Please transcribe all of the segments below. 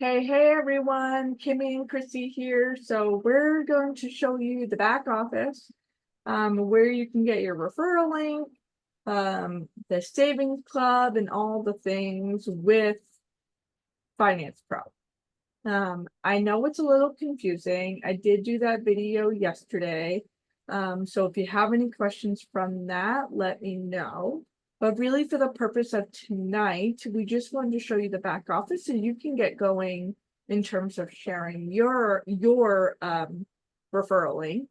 Hey everyone, Kimmy and Chrissy here. So we're going to show you the back office, where you can get your referral link, the savings club, and all the things with Finance Pro. I know it's a little confusing. I did do that video yesterday. So if you have any questions from that, let me know. But really, for the purpose of tonight, we just wanted to show you the back office so you can get going in terms of sharing your referral link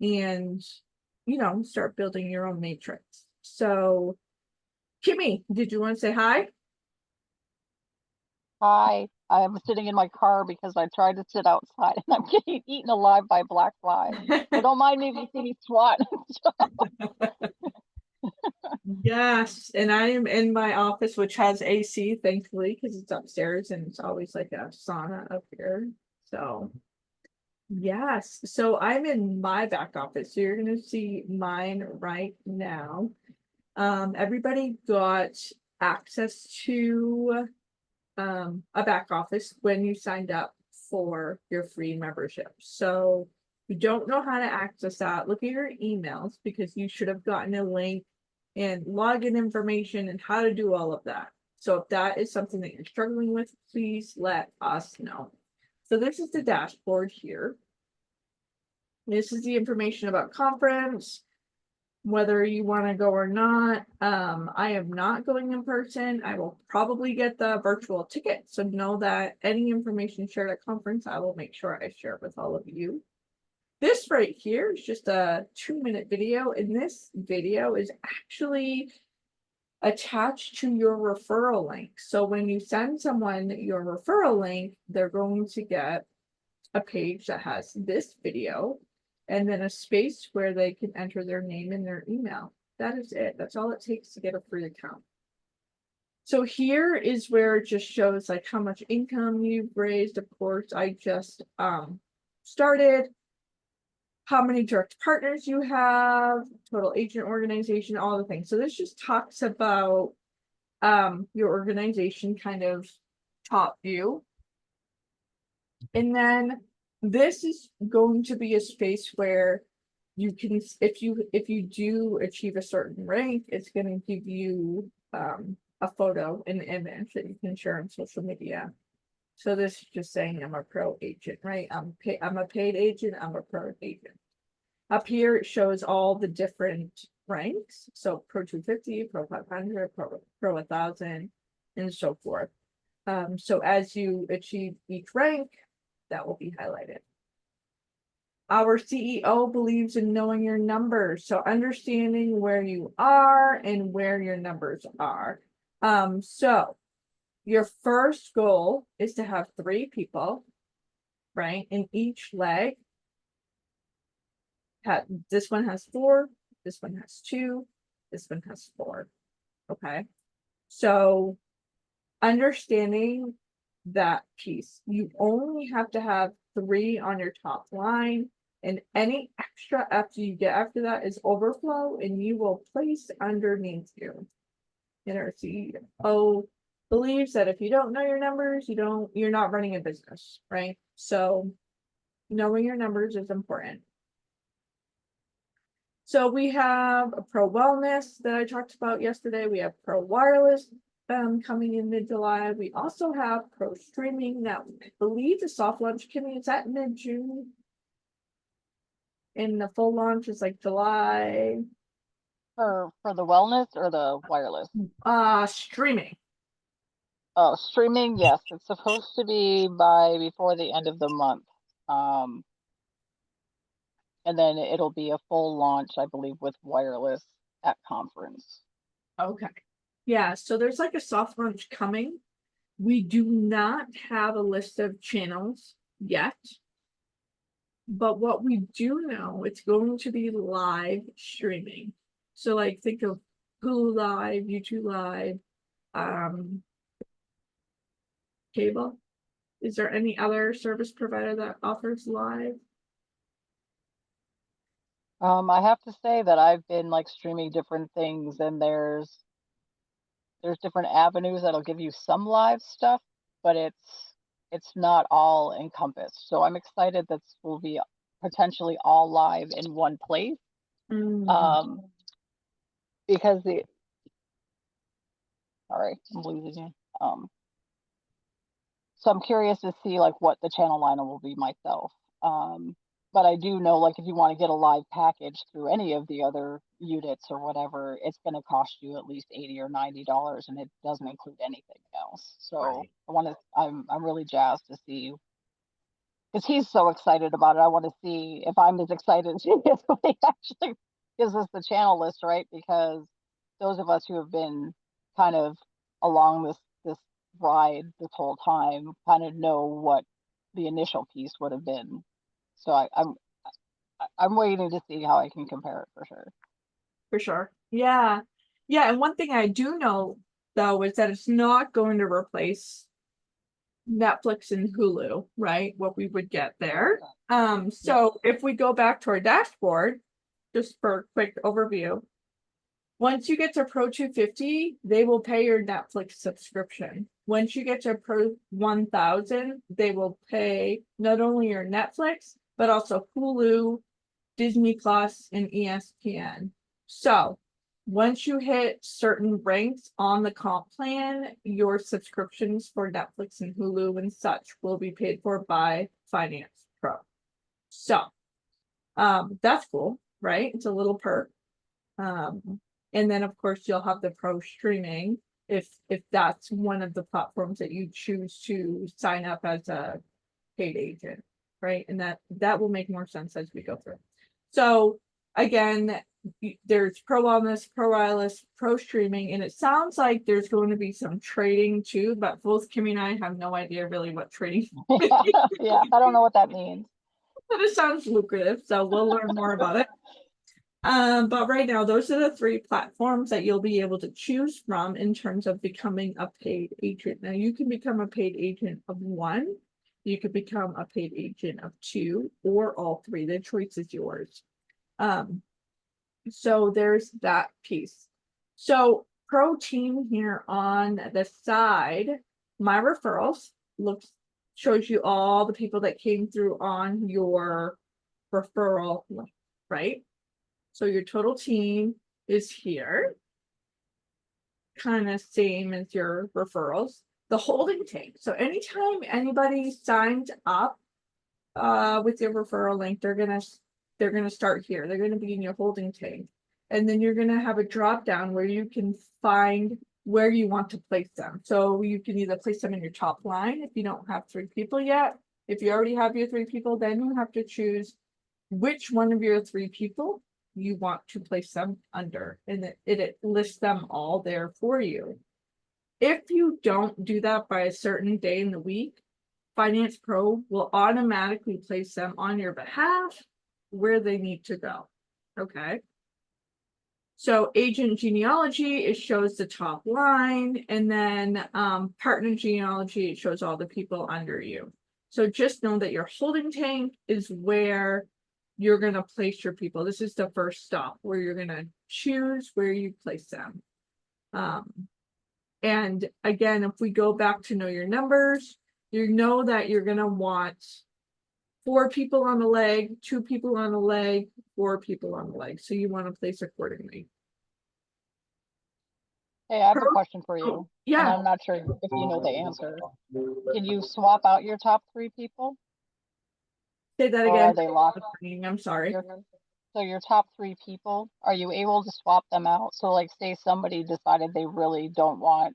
and start building your own matrix. So Kimmy, did you want to say hi? Hi, I'm sitting in my car because I tried to sit outside and I'm getting eaten alive by black flies. So don't mind me if you see me swat. Yes, and I am in my office, which has AC, thankfully, because it's upstairs and it's always like a sauna up here. So, yes, so I'm in my back office. So you're going to see mine right now. Everybody got access to a back office when you signed up for your free membership. So, if you don't know how to access that, look at your emails because you should have gotten a link and login information and how to do all of that. So if that is something that you're struggling with, please let us know. So this is the dashboard here. This is the information about conference, whether you want to go or not. I am not going in person. I will probably get the virtual ticket. So know that any information shared at conference, I will make sure I share it with all of you. This right here is just a 2-minute video, and this video is actually attached to your referral link. So when you send someone your referral link, they're going to get a page that has this video and then a space where they can enter their name and their email. That is it. That's all it takes to get a free account. So here is where it just shows like how much income you've raised. Of course, I just started, how many direct partners you have, total agent organization, all the things. So this just talks about your organization kind of top view. And then this is going to be a space where you can, if you do achieve a certain rank, it's going to give you a photo, an image that you can share on social media. So this is just saying I'm a pro agent, right? I'm a paid agent, I'm a pro agent. Up here, it shows all the different ranks. So Pro 250, Pro 500, Pro 1000, and so forth. So as you achieve each rank, that will be highlighted. Our CEO believes in knowing your numbers. So understanding where you are and where your numbers are. So your first goal is to have 3 people, right, in each leg. This one has 4, this one has 2, this one has 4. Okay. So understanding that piece, you only have to have 3 on your top line, and any extra after you get after that is overflow, and you will place underneath you. And our CEO believes that if you don't know your numbers, you're not running a business, right? So knowing your numbers is important. So we have a Pro Wellness that I talked about yesterday. We have Pro Wireless coming in mid-July. We also have Pro Streaming that I believe the soft launch, Kimmy, is that mid-June? And the full launch is like July. For the wellness or the wireless? Streaming. Oh, streaming, yes. It's supposed to be before the end of the month. And then it'll be a full launch, I believe, with wireless at conference. Okay. Yeah, so there's like a soft launch coming. We do not have a list of channels yet. But what we do know, it's going to be live streaming. So like think of Hulu Live, YouTube Live, cable. Is there any other service provider that offers live? I have to say that I've been like streaming different things, and there's different avenues that'll give you some live stuff, but it's it's not all encompassed. So I'm excited that this will be potentially all live in one place. Mhm. Because sorry, I'm losing you. So I'm curious to see like what the channel lineup will be myself. But I do know like if you want to get a live package through any of the other units or whatever, it's going to cost you at least $80 or $90, and it doesn't include anything else. So Right. I'm really jazzed to see, because he's so excited about it. I want to see if I'm as excited as he is when he actually gives us the channel list, right? Because those of us who have been kind of along this ride this whole time kind of know what the initial piece would have been. So I'm waiting to see how I can compare it for sure. For sure. Yeah. Yeah. And one thing I do know though is that it's not going to replace Netflix and Hulu, right? What we would get there. Yep. So if we go back to our dashboard, just for a quick overview, once you get to Pro 250, they will pay your Netflix subscription. Once you get to Pro 1000, they will pay not only your Netflix, but also Hulu, Disney Plus, and ESPN. So once you hit certain ranks on the comp plan, your subscriptions for Netflix and Hulu and such will be paid for by Finance Pro. So that's cool, right? It's a little perk. And then of course you'll have the pro streaming if that's one of the platforms that you choose to sign up as a paid agent, right? And that will make more sense as we go through. So again, there's pro wellness, pro wireless, pro streaming, and it sounds like there's going to be some trading too, but both Kimmy and I have no idea really what trading Yeah, I don't know what that means. but it sounds lucrative, so we'll learn more about it. But right now, those are the three platforms that you'll be able to choose from in terms of becoming a paid agent. Now, you can become a paid agent of one, you could become a paid agent of two, or all three. The choice is yours. So there's that piece. So pro team here on the side, my referrals shows you all the people that came through on your referral link, right? So your total team is here, kind of same as your referrals. The holding tank. So anytime anybody signs up with your referral link, they're gonna start here. They're gonna be in your holding tank. And then you're gonna have a drop down where you can find where you want to place them. So you can either place them in your top line if you don't have three people yet. If you already have your three people, then you have to choose which one of your three people you want to place them under, and it lists them all there for you. If you don't do that by a certain day in the week, Finance Pro will automatically place them on your behalf where they need to go. Okay. So agent genealogy, it shows the top line, and then partner genealogy, it shows all the people under you. So just know that your holding tank is where you're going to place your people. This is the first stop where you're going to choose where you place them. And again, if we go back to know your numbers, you know that you're going to want 4 people on the leg, 2 people on the leg, 4 people on the leg. So you want to place accordingly. Hey, I have a question for you, and Yeah, I'm not sure if you know the answer. Can you swap out your top 3 people, say that or are again. they locked? I'm sorry. So your top 3 people, are you able to swap them out? So like say somebody decided they really don't want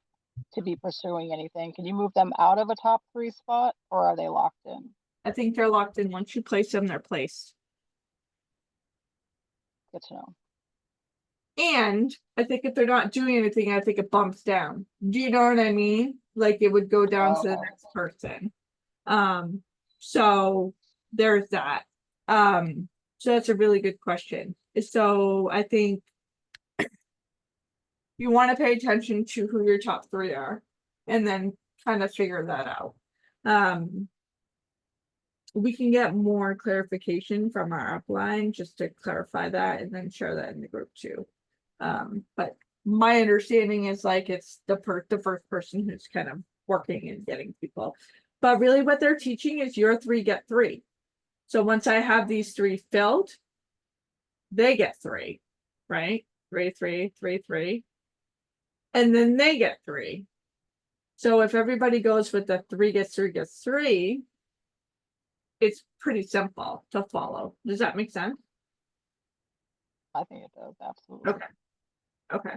to be pursuing anything, can you move them out of a top 3 spot, or are they locked in? I think they're locked in. Once you place them, they're placed. Good to know. And I think if they're not doing anything, I think it bumps down. Do you know what I mean? Like it would go down to the next person. So there's that. So that's a really good question. So I think you want to pay attention to who your top 3 are and then kind of figure that out. We can get more clarification from our upline just to clarify that and then share that in the group too. But my understanding is like it's the first person who's kind of working and getting people. But really what they're teaching is your 3 get 3. So once I have these 3 filled, they get 3, right? 3, 3, 3, 3. And then they get 3. So if everybody goes with the 3 gets 3 gets 3, it's pretty simple to follow. Does that make sense? I think it does, absolutely. Okay. Okay.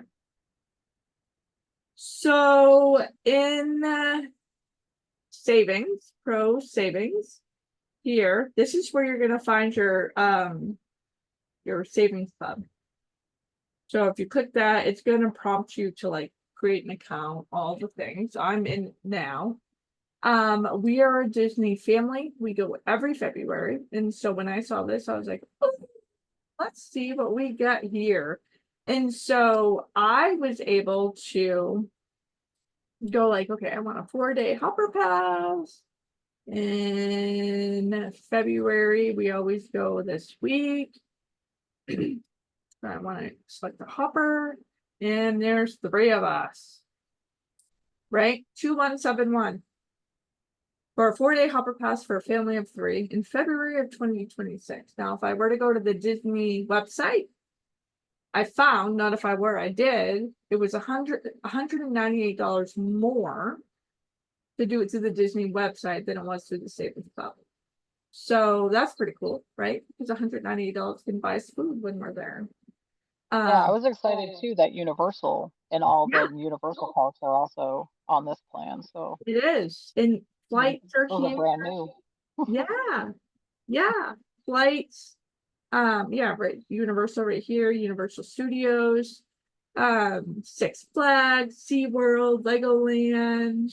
So in savings, pro savings, here, this is where you're gonna find your savings club. So if you click that, it's gonna prompt you to like create an account, all the things. I'm in now. We are a Disney family. We go every February. And so when I saw this, I was like, oh, let's see what we got here. And so I was able to go like, okay, I want a 4-day hopper pass. In February, we always go this week. I want to select the hopper, and there's 3 of us. Right? 2171 for a 4-day hopper pass for a family of 3 in February of 2026. Now, if I were to go to the Disney website, I found, not if I were, I did, it was $198 more to do it through the Disney website than it was through the Savings Club. So that's pretty cool, right? Because $198 can buy us food when we're there. Yeah, I was excited too that Universal and all Yeah, the Universal parks are also on this plan. So it is. And flights are those are here. brand new. Yeah, yeah. Flights. Yeah, right. Universal right here, Universal Studios, Six Flags, SeaWorld, Legoland,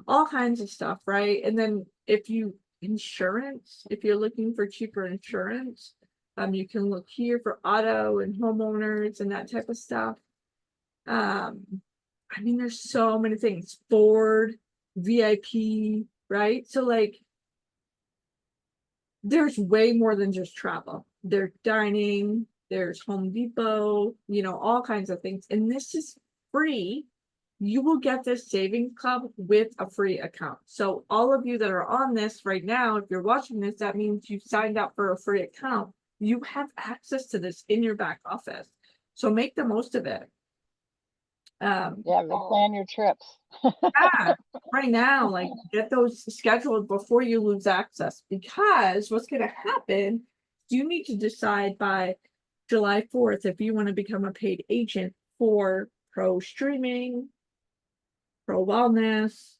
all kinds of stuff, right? And then if you if you're looking for cheaper insurance, you can look here for auto and homeowners and that type of stuff. I mean, there's so many things. Ford, VIP, right? So like there's way more than just travel. There's dining, there's Home Depot, all kinds of things. And this is free. You will get this savings club with a free account. So all of you that are on this right now, if you're watching this, that means you signed up for a free account. You have access to this in your back office. So make the most of it. Yeah, go plan your trips. Yeah, right now, like get those scheduled before you lose access, because what's going to happen, you need to decide by July 4th if you want to become a paid agent for pro streaming, pro wellness,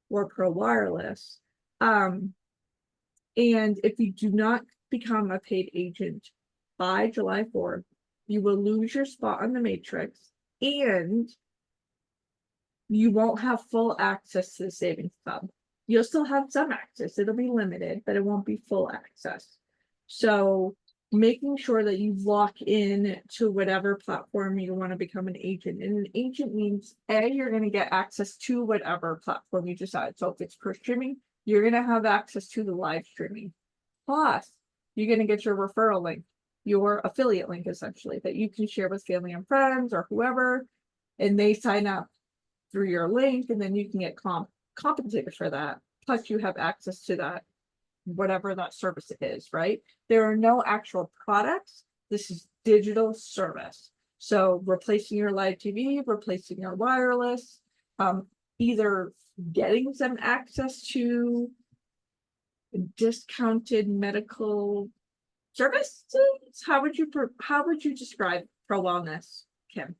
or pro wireless. And if you do not become a paid agent by July 4th, you will lose your spot on the matrix, and you won't have full access to the savings club. You'll still have some access. It'll be limited, but it won't be full access. So making sure that you lock in to whatever platform you want to become an agent. And an agent means you're going to get access to whatever platform you decide. So if it's per streaming, you're going to have access to the live streaming. Plus, you're going to get your referral link, your affiliate link, essentially, that you can share with family and friends or whoever, and they sign up through your link, and then you can get compensated for that. Plus, you have access to that, whatever that service is, right? There are no actual products. This is digital service. So replacing your live TV, replacing your wireless, either getting some access to discounted medical services. How would you describe pro wellness, Kim?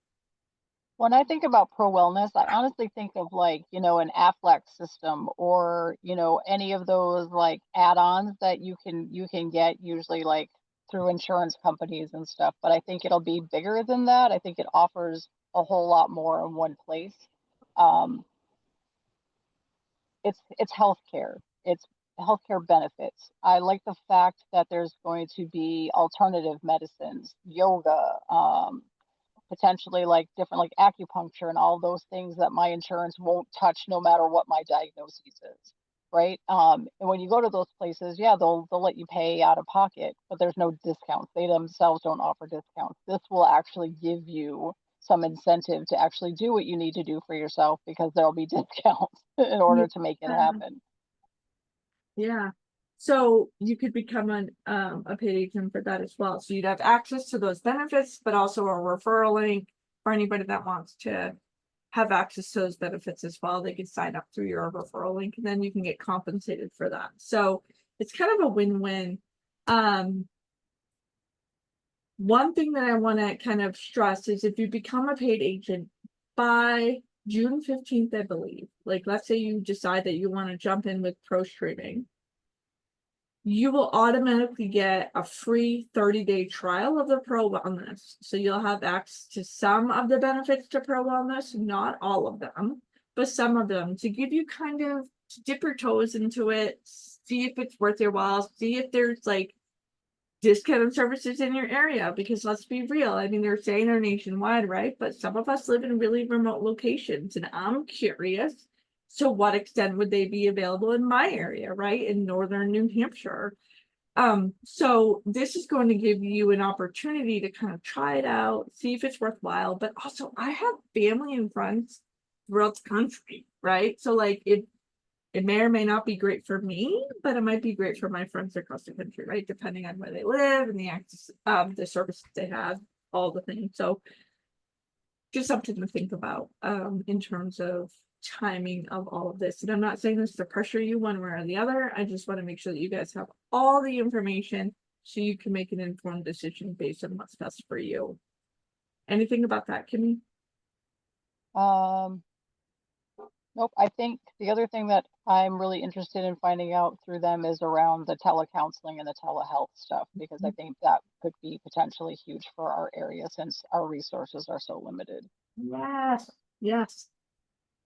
When I think about pro wellness, I honestly think of like, an Aflac system or, any of those like add-ons that you can get usually like through insurance companies and stuff. But I think it'll be bigger than that. I think it offers a whole lot more in one place. Um, it's healthcare. It's healthcare benefits. I like the fact that there's going to be alternative medicines, yoga, potentially like different like acupuncture and all those things that my insurance won't touch no matter what my diagnosis is, right? And when you go to those places, yeah, they'll let you pay out of pocket, but there's no discounts. They themselves don't offer discounts. This will actually give you some incentive to actually do what you need to do for yourself because there'll be discounts in order to make it happen. Yeah. So you could become a paid agent for that as well. So you'd have access to those benefits, but also a referral link for anybody that wants to have access to those benefits as well. They can sign up through your referral link and then you can get compensated for that. So it's kind of a win-win. One thing that I want to kind of stress is if you become a paid agent by June 15th, I believe, like let's say you decide that you want to jump in with pro streaming, you will automatically get a free 30-day trial of the Pro Wellness. So you'll have access to some of the benefits to Pro Wellness, not all of them, but some of them to give you kind of to dip your toes into it, see if it's worth your while, see if there's like discounted services in your area, because let's be real, I mean, they're saying they're nationwide, right? But some of us live in really remote locations, and I'm curious, to what extent would they be available in my area, right? In northern New Hampshire. So this is going to give you an opportunity to kind of try it out, see if it's worthwhile. But also, I have family and friends throughout the country, right? So like it may or may not be great for me, but it might be great for my friends across the country, right? Depending on where they live and the access, the services they have, all the things. So just something to think about in terms of timing of all of this. And I'm not saying this to pressure you one way or the other. I just want to make sure that you guys have all the information so you can make an informed decision based on what's best for you. Anything about that, Kimmy? Um, nope. I think the other thing that I'm really interested in finding out through them is around the telecounseling and the telehealth stuff, because I think that could be potentially huge for our area since our resources are so limited. Yes, yes.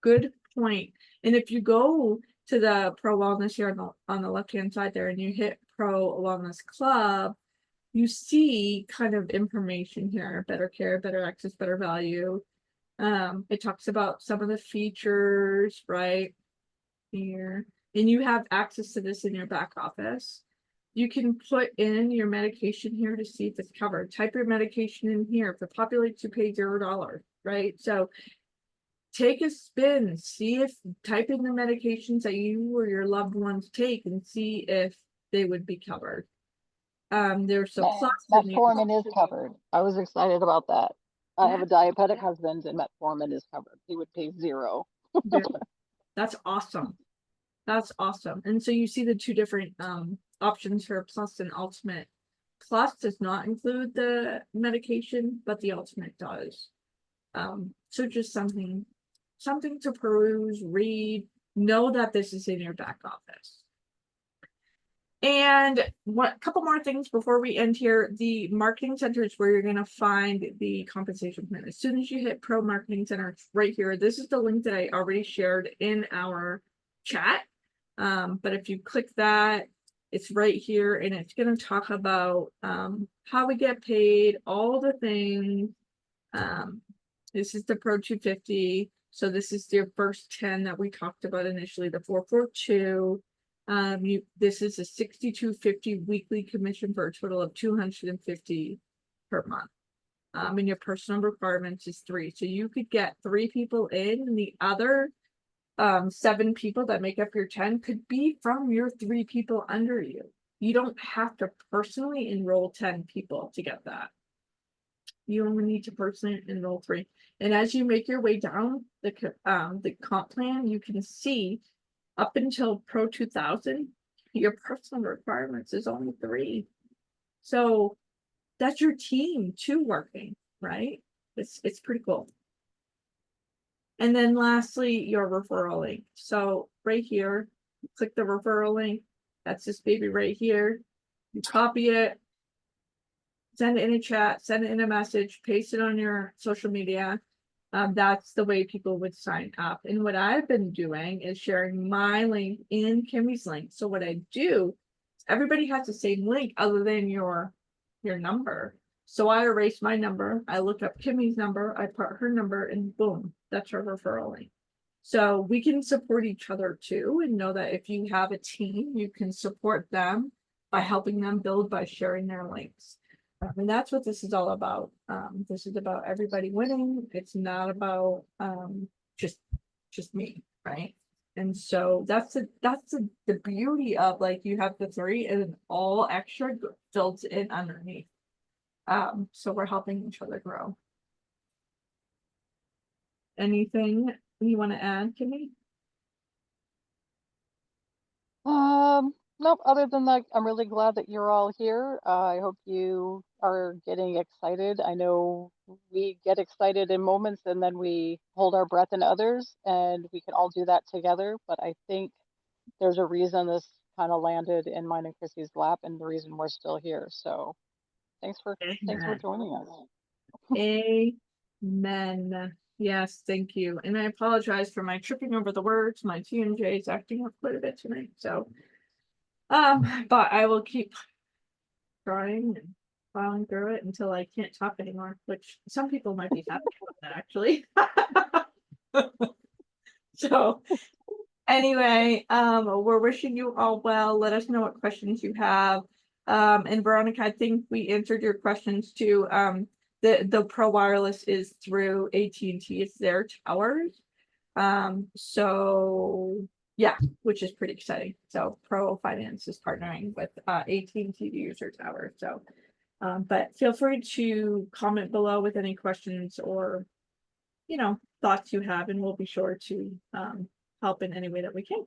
Good point. And if you go to the Pro Wellness here on the left-hand side there and you hit Pro Wellness Club, you see kind of information here, better care, better access, better value. It talks about some of the features right here, and you have access to this in your back office. You can put in your medication here to see if it's covered. Type your medication in here. If it populates, you pay $0, right? So take a spin, see if type in the medications that you or your loved ones take and see if they would be covered. There's some plus in there. Metformin is covered. I was excited about that. I have Yeah, a diabetic husband and metformin is covered. He would pay zero. good. That's awesome. That's awesome. And so you see the two different options for Plus and Ultimate. Plus does not include the medication, but the Ultimate does. So just something to peruse, read, know that this is in your back office. And what couple more things before we end here. The marketing center is where you're going to find the compensation plan. As soon as you hit Pro Marketing Center, it's right here. This is the link that I already shared in our chat. But if you click that, it's right here and it's going to talk about how we get paid, all the things. This is the Pro 250. So this is your first 10 that we talked about initially, the 442. This is a $62.50 weekly commission for a total of $250 per month. And your personal requirements is 3. So you could get 3 people in, and the other 7 people that make up your 10 could be from your 3 people under you. You don't have to personally enroll 10 people to get that. You only need to personally enroll 3. And as you make your way down the comp plan, you can see up until Pro 2000, your personal requirements is only 3. So that's your team too working, right? It's pretty cool. And then lastly, your referral link. So right here, click the referral link. That's this baby right here. You copy it, send it in a chat, send it in a message, paste it on your social media. That's the way people would sign up. And what I've been doing is sharing my link in Kimmy's link. So what I do, everybody has the same link other than your number. So I erase my number, I look up Kimmy's number, I put her number, and boom, that's her referral link. So we can support each other too, and know that if you have a team, you can support them by helping them build by sharing their links. And that's what this is all about. This is about everybody winning. It's not about just me, right? And so that's the beauty of, like, you have the 3 and then all extra built in underneath. So we're helping each other grow. Anything you want to add, Kimmy? Nope, other than that, I'm really glad that you're all here. I hope you are getting excited. I know we get excited in moments and then we hold our breath in others, and we can all do that together. But I think there's a reason this kind of landed in mine and Chrissy's lap, and the reason we're still here. So thanks for Amen. joining us. Amen. Yes, thank you. And I apologize for my tripping over the words. My TMJ is acting up quite a bit tonight. So, but I will keep trying and plowing through it until I can't talk anymore, which some people might be happy with that, actually. So anyway, we're wishing you all well. Let us know what questions you have. And Veronica, I think we answered your questions too. The Pro Wireless is through AT&T. It's their towers. So yeah, which is pretty exciting. So Pro Finance is partnering with AT&T to use their tower. So, but feel free to comment below with any questions or, thoughts you have, and we'll be sure to help in any way that we can.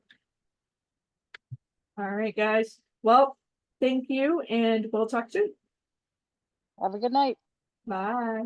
All right, guys. Well, thank you, and we'll talk soon. Have a good night. Bye.